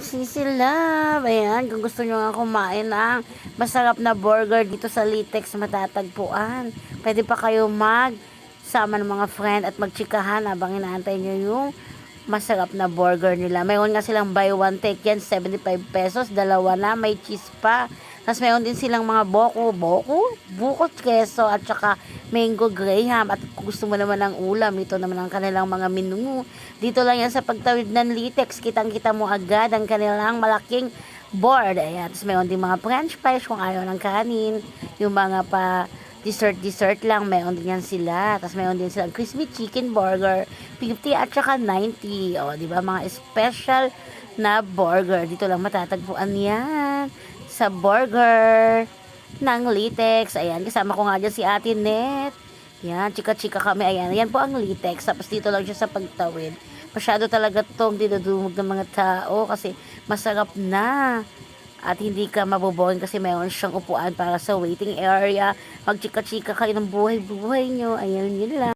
Sisi Love, ayan, kung gusto nyo nga kumain ng masarap na burger dito sa Litex matatagpuan. Pwede pa kayo sama ng mga friend at magchikahan habang inaantay nyo yung masarap na burger nila. Mayroon nga silang buy one take yan, 75 pesos, dalawa na, may cheese pa. Tapos mayroon din silang mga bukot keso at saka mango graham. At kung gusto mo naman ng ulam, ito naman ang kanilang mga menu. Dito lang yan sa pagtawid ng Litex, kitang-kita mo agad ang kanilang malaking board. Ayan, tapos mayroon din mga french fries kung ayaw ng kanin. Yung mga pa dessert lang, mayroon din yan sila. Tapos mayroon din silang crispy chicken burger, 50 at saka 90. O, di ba, mga special na burger. Dito lang matatagpuan yan sa burger ng Litex. Ayan, kasama ko nga dyan si Ate Net. Yan, chika-chika kami. Ayan, ayan po ang Litex. Tapos dito lang siya sa pagtawid. Masyado talaga tong dinudumog ng mga tao kasi masarap na. At hindi ka maboboring kasi mayroon siyang upuan para sa waiting area. Magchika-chika kayo ng buhay-buhay nyo. Ayan, yun lang.